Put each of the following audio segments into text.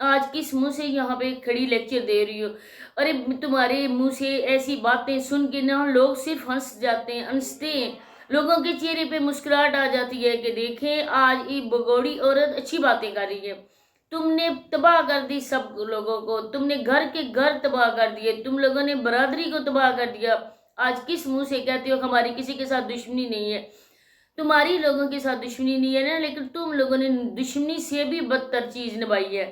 آج کس منہ سے یہاں پہ کھڑی لیکچر دے رہی ہو؟ ارے تمہارے منہ سے ایسی باتیں سن کے نا لوگ صرف ہنس جاتے ہیں، ہنستے ہیں، لوگوں کے چہرے پہ مسکراہٹ آ جاتی ہے کہ دیکھیں آج یہ بگوڑی عورت اچھی باتیں کر رہی ہے۔ تم نے تباہ کر دی سب لوگوں کو، تم نے گھر کے گھر تباہ کر دیے، تم لوگوں نے برادری کو تباہ کر دیا۔ آج کس منہ سے کہتے ہو ہماری کسی کے ساتھ دشمنی نہیں ہے؟ تمہاری لوگوں کے ساتھ دشمنی نہیں ہے نا، لیکن تم لوگوں نے دشمنی سے بھی بدتر چیز نبھائی ہے۔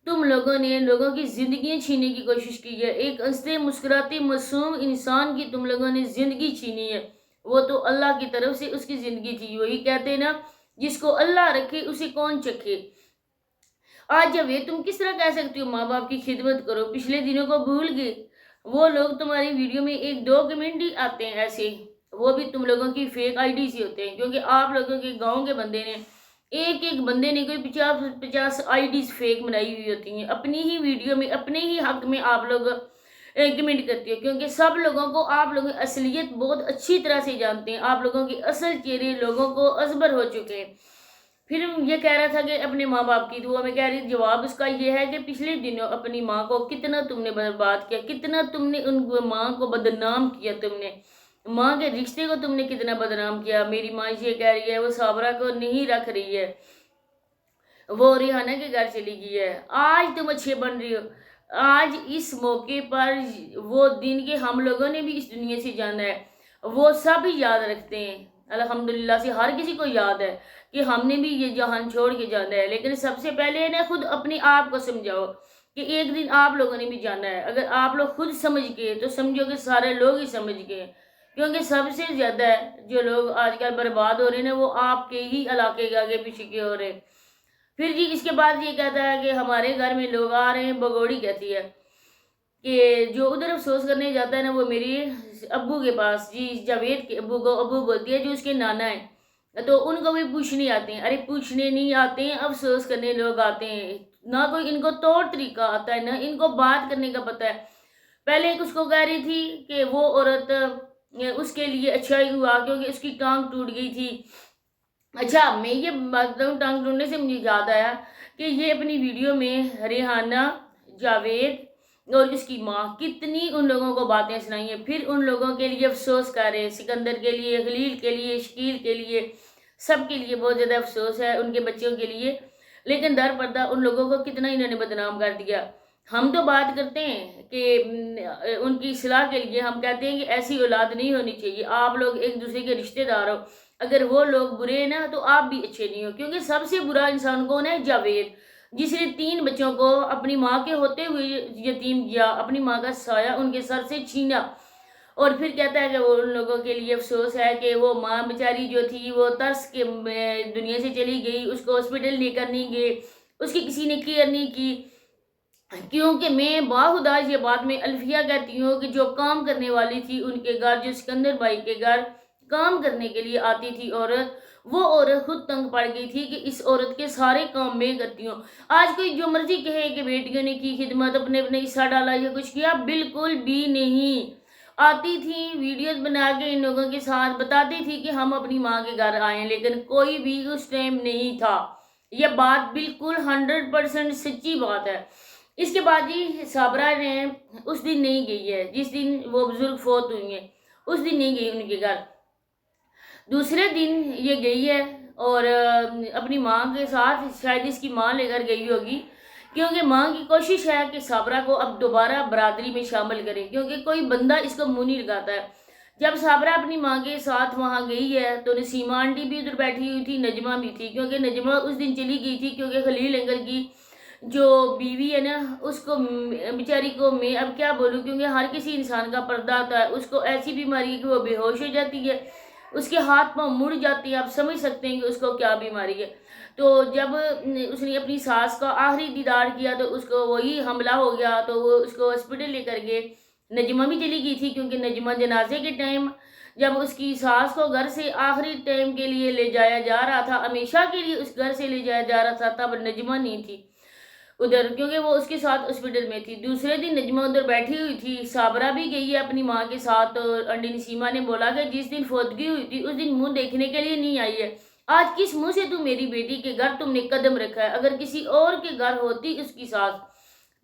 تم لوگوں نے لوگوں کی زندگیاں چھیننے کی کوشش کی ہے، ایک ہنستے مسکراتے معصوم انسان کی تم لوگوں نے زندگی چھینی ہے۔ وہ تو اللہ کی طرف سے اس کی زندگی تھی، وہی کہتے ہیں نا جس کو اللہ رکھے اسے کون چکھے۔ آج جب یہ تم کس طرح کہہ سکتی ہو ماں باپ کی خدمت کرو؟ پچھلے دنوں کو بھول گئے؟ وہ لوگ تمہاری ویڈیو میں ایک دو کمنٹ ہی آتے ہیں ایسے، وہ بھی تم لوگوں کی فیک آئی ڈی سے ہوتے ہیں، کیونکہ آپ لوگوں کے گاؤں کے بندے نے ایک بندے نے کوئی 50 آئی ڈیز فیک بنائی ہوئی ہوتی ہیں، اپنی ہی ویڈیو میں اپنے ہی حق میں آپ لوگ کمنٹ کرتے ہو، کیونکہ سب لوگوں کو آپ لوگوں کی اصلیت بہت اچھی طرح سے جانتے ہیں، آپ لوگوں کے اصل چہرے لوگوں کو ازبر ہو چکے ہیں۔ پھر یہ کہہ رہا تھا کہ اپنے ماں باپ کی دعا میں کہہ رہی، جواب اس کا یہ ہے کہ پچھلے دنوں اپنی ماں کو کتنا تم نے برباد کیا، کتنا تم نے ان ماں کو بدنام کیا، تم نے ماں کے رشتے کو تم نے کتنا بدنام کیا۔ میری ماں یہ کہہ رہی ہے وہ صابرہ کو نہیں رکھ رہی ہے، وہ ریحانہ کے گھر چلی گئی ہے۔ آج تم اچھے بن رہی ہو، آج اس موقع پر وہ دن کے ہم لوگوں نے بھی اس دنیا سے جانا ہے، وہ سب یاد رکھتے ہیں، الحمدللہ سے ہر کسی کو یاد ہے کہ ہم نے بھی یہ جہان چھوڑ کے جانا ہے، لیکن سب سے پہلے نا خود اپنے آپ کو سمجھاؤ کہ ایک دن آپ لوگوں نے بھی جانا ہے۔ اگر آپ لوگ خود سمجھ گئے تو سمجھو کہ سارے لوگ ہی سمجھ گئے، کیونکہ سب سے زیادہ جو لوگ آج کل برباد ہو رہے ہیں نا وہ آپ کے ہی علاقے کے آگے پیچھے کے ہو رہے ہیں۔ پھر جی اس کے بعد یہ کہتا ہے کہ ہمارے گھر میں لوگ آ رہے ہیں، بگوڑی کہتی ہے کہ جو ادھر افسوس کرنے جاتا ہے نا وہ میری ابو کے پاس، جی جاوید کے ابو کو ابو بولتی ہے جو اس کے نانا ہیں، تو ان کو بھی پوچھنے آتے ہیں۔ ارے پوچھنے نہیں آتے ہیں، افسوس کرنے لوگ آتے ہیں، نہ کوئی ان کو طور طریقہ آتا ہے نہ ان کو بات کرنے کا پتہ ہے۔ پہلے ایک اس کو کہہ رہی تھی کہ وہ عورت اس کے لیے اچھا ہی ہوا کیونکہ اس کی ٹانگ ٹوٹ گئی تھی۔ اچھا میں یہ بات بتاؤں، ٹانگ ٹوٹنے سے مجھے یاد آیا کہ یہ اپنی ویڈیو میں ریحانہ، جاوید اور اس کی ماں کتنی ان لوگوں کو باتیں سنائی ہیں، پھر ان لوگوں کے لیے افسوس کر رہے ہیں، سکندر کے لیے، خلیل کے لیے، شکیل کے لیے، سب کے لیے بہت زیادہ افسوس ہے، ان کے بچوں کے لیے، لیکن در پردہ ان لوگوں کو کتنا انہوں نے بدنام کر دیا۔ ہم تو بات کرتے ہیں کہ ان کی اصلاح کے لیے ہم کہتے ہیں کہ ایسی اولاد نہیں ہونی چاہیے، آپ لوگ ایک دوسرے کے رشتہ دار ہو، اگر وہ لوگ برے ہیں نا تو آپ بھی اچھے نہیں ہو، کیونکہ سب سے برا انسان کون ہے؟ جاوید، جس نے 3 بچوں کو اپنی ماں کے ہوتے ہوئے یتیم کیا، اپنی ماں کا سایہ ان کے سر سے چھینا، اور پھر کہتا ہے کہ وہ ان لوگوں کے لیے افسوس ہے کہ وہ ماں بیچاری جو تھی وہ ترس کے دنیا سے چلی گئی، اس کو ہاسپٹل لے کر نہیں گئے، اس کی کسی نے کیئر نہیں کی، کیونکہ میں باخدا یہ بات میں الفیہ کہتی ہوں کہ جو کام کرنے والی تھی ان کے گھر، جو سکندر بھائی کے گھر کام کرنے کے لیے آتی تھی عورت، وہ عورت خود تنگ پڑ گئی تھی کہ اس عورت کے سارے کام میں کرتی ہوں۔ آج کوئی جو مرضی کہے کہ بیٹیوں نے کی خدمت، اپنے حصہ ڈالا یا کچھ کیا، بالکل بھی نہیں۔ آتی تھی ویڈیوز بنا کے ان لوگوں کے ساتھ بتاتی تھی کہ ہم اپنی ماں کے گھر آئیں، لیکن کوئی بھی اس ٹائم نہیں تھا۔ یہ بات بالکل 100% سچی بات ہے۔ اس کے بعد جی صابرہ نے اس دن نہیں گئی ہے جس دن وہ بزرگ فوت ہوئی ہیں، اس دن نہیں گئی ان کے گھر، دوسرے دن یہ گئی ہے اور اپنی ماں کے ساتھ، شاید اس کی ماں لے کر گئی ہوگی، کیونکہ ماں کی کوشش ہے کہ صابرہ کو اب دوبارہ برادری میں شامل کرے، کیونکہ کوئی بندہ اس کو منہ نہیں لگاتا ہے۔ جب صابرہ اپنی ماں کے ساتھ وہاں گئی ہے تو نسیمہ آنٹی بھی ادھر بیٹھی ہوئی تھی، نجمہ بھی تھی، کیونکہ نجمہ اس دن چلی گئی تھی کیونکہ خلیل انکل کی جو بیوی ہے نا اس کو بیچاری کو میں اب کیا بولوں، کیونکہ ہر کسی انسان کا پردہ آتا ہے، اس کو ایسی بیماری ہے کہ وہ بے ہوش ہو جاتی ہے، اس کے ہاتھ پاؤں مڑ جاتی ہیں، آپ سمجھ سکتے ہیں کہ اس کو کیا بیماری ہے۔ تو جب اس نے اپنی ساس کا آخری دیدار کیا تو اس کو وہی حملہ ہو گیا، تو وہ اس کو ہاسپٹل لے کر گئے، نجمہ بھی چلی گئی تھی کیونکہ نجمہ جنازے کے ٹائم جب اس کی ساس کو گھر سے آخری ٹائم کے لیے لے جایا جا رہا تھا، ہمیشہ کے لیے اس گھر سے لے جایا جا رہا تھا، تب نجمہ نہیں تھی ادھر کیونکہ وہ اس کے ساتھ ہاسپٹل میں تھی۔ دوسرے دن نجمہ ادھر بیٹھی ہوئی تھی، صابرہ بھی گئی ہے اپنی ماں کے ساتھ، اور انڈی نسیمہ نے بولا کہ جس دن فوتگی ہوئی تھی اس دن منہ دیکھنے کے لیے نہیں آئی ہے، آج کس منہ سے تم میری بیٹی کے گھر تم نے قدم رکھا ہے؟ اگر کسی اور کے گھر ہوتی اس کی ساس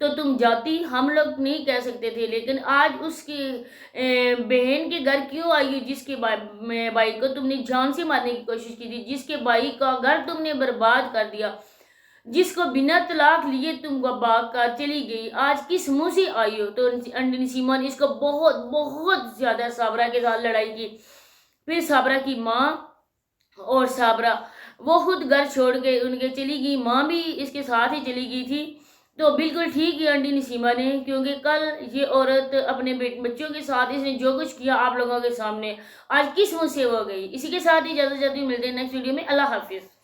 تو تم جاتی، ہم لوگ نہیں کہہ سکتے تھے، لیکن آج اس کی بہن کے گھر کیوں آئی ہو جس کے بھائی کو تم نے جان سے مارنے کی کوشش کی تھی، جس کے بھائی کا گھر تم نے برباد کر دیا، جس کو بنا طلاق لیے تم کو بھاگ کر چلی گئی، آج کس منہ سے آئی ہو؟ تو انٹی نسیمہ نے اس کو بہت بہت زیادہ صابرہ کے ساتھ لڑائی کی۔ پھر صابرہ کی ماں اور صابرہ وہ خود گھر چھوڑ کے ان کے چلی گئی، ماں بھی اس کے ساتھ ہی چلی گئی تھی۔ تو بالکل ٹھیک ہے انٹی نسیمہ نے، کیونکہ کل یہ عورت اپنے بچوں کے ساتھ اس نے جو کچھ کیا آپ لوگوں کے سامنے، آج کس منہ سے ہو گئی۔ اسی کے ساتھ ہی اجازت چاہتی ہوں، ملتے ہیں نیکسٹ ویڈیو میں، اللہ حافظ۔